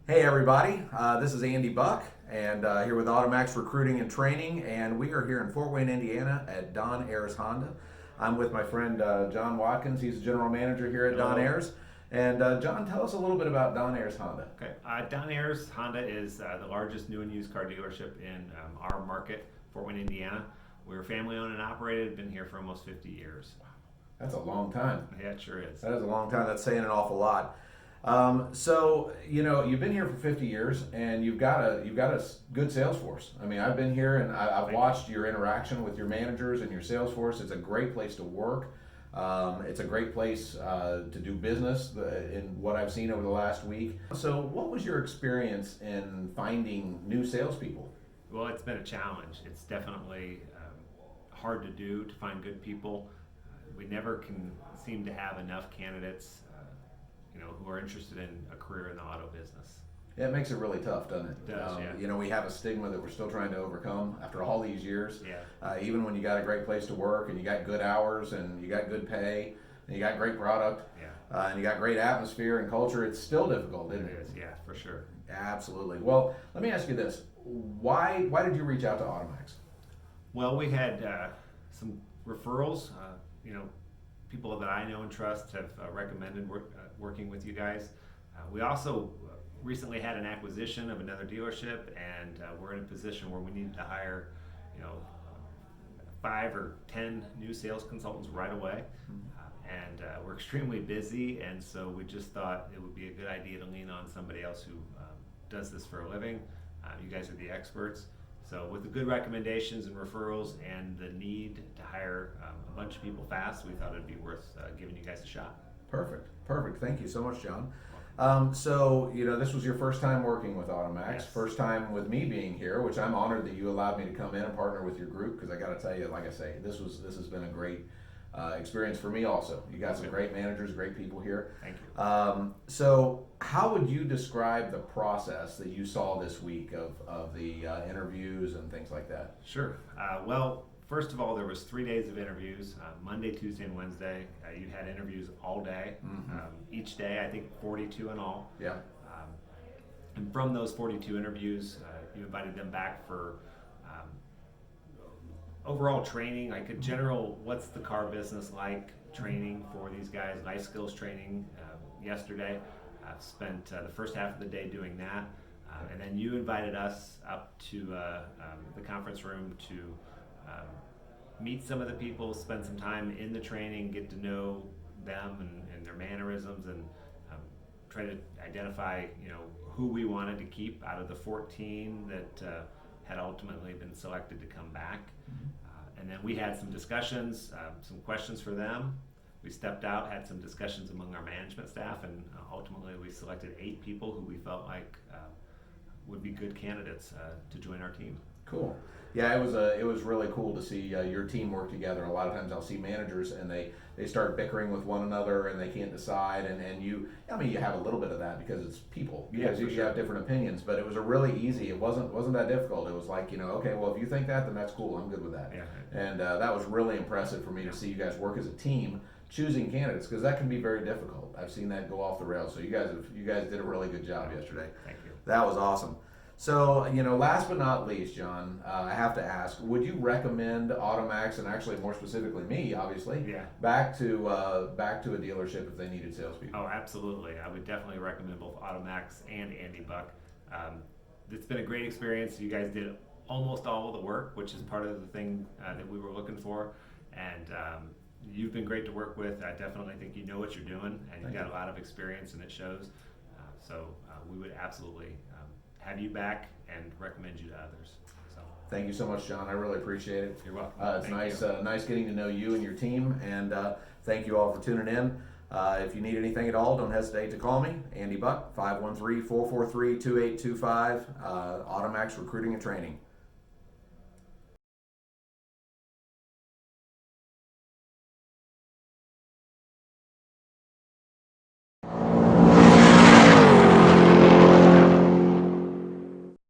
Hey everybody, this is Andy Buck and here with Automax Recruiting and Training, and we are here in Fort Wayne, Indiana at Don Ayres Honda. I'm with my friend John Watkins. He's the general manager here at Hello. Don Ayres. And John, tell us a little bit about Don Ayres Honda. Okay, Don Ayres Honda is the largest new and used car dealership in our market, Fort Wayne, Indiana. We're family owned and operated, been here for almost 50 years. That's a long time. Yeah, it sure is. That is a long time. That's saying an awful lot. So you've been here for 50 years, and you've got a good sales force. I mean, I've been here and I've watched your interaction with your managers and your sales force. It's a great place to work. It's a great place to do business. In what I've seen over the last week. So, what was your experience in finding new salespeople? Well, it's been a challenge. It's definitely hard to do to find good people. We never can seem to have enough candidates who are interested in a career in the auto business. Yeah, it makes it really tough, doesn't it? It does, yeah. We have a stigma that we're still trying to overcome after all these years. Yeah. Even when you got a great place to work and you got good hours and you got good pay and you got great product, Yeah. And you got great atmosphere and culture, it's still difficult, isn't It it? is, yeah, for sure. Absolutely. Well, let me ask you this: Why did you reach out to Automax? Well, we had some referrals. People that I know and trust have recommended working with you guys. We also recently had an acquisition of another dealership, and we're in a position where we need to hire, 5 or 10 new sales consultants right away. And we're extremely busy, and so we just thought it would be a good idea to lean on somebody else who does this for a living. You guys are the experts. So with the good recommendations and referrals and the need to hire a bunch of people fast, we thought it'd be worth giving you guys a shot. Perfect. Thank you so much, John. This was your first time working with Automax, Yes. first time with me being here, which I'm honored that you allowed me to come in and partner with your group, because I got to tell you, like I say, this has been a great experience for me also. You got some great managers, great people here. Thank you. So how would you describe the process that you saw this week of the interviews and things like that? Sure. Well, first of all, there was 3 days of interviews, Monday, Tuesday, and Wednesday. You had interviews all day. Each day, I think 42 in all. Yeah. And from those 42 interviews, you invited them back for overall training, like a general what's the car business like training for these guys, life skills training yesterday. I've spent the first half of the day doing that. And then you invited us up to the conference room to meet some of the people, spend some time in the training, get to know them and their mannerisms, and try to identify who we wanted to keep out of the 14 that had ultimately been selected to come back. And then we had some discussions, some questions for them. We stepped out, had some discussions among our management staff, and ultimately we selected 8 people who we felt like would be good candidates to join our team. Cool. Yeah, it was really cool to see your team work together. A lot of times I'll see managers and they start bickering with one another and they can't decide, and you have a little bit of that because it's people. Because you have different opinions, but it was a really easy. It wasn't that difficult. It was like, okay, well, if you think that, then that's cool. I'm good with that. Yeah. And that was really impressive for me to see you guys work as a team choosing candidates, because that can be very difficult. I've seen that go off the rails. So you guys did a really good job yesterday. Thank you. That was awesome. So, last but not least, John, I have to ask, would you recommend Automax, and actually more specifically me, obviously, back to a dealership if they needed salespeople? Oh, absolutely. I would definitely recommend both Automax and Andy Buck. It's been a great experience. You guys did almost all of the work, which is part of the thing that we were looking for. And you've been great to work with. I definitely think you know what you're doing, and you've got a lot of experience, and it shows. So we would absolutely have you back and recommend you to others. So thank you so much, John. I really appreciate it. You're welcome. It's nice getting to know you and your team, and thank you all for tuning in. If you need anything at all, don't hesitate to call me, Andy Buck, 513-443-2825, Automax Recruiting and Training.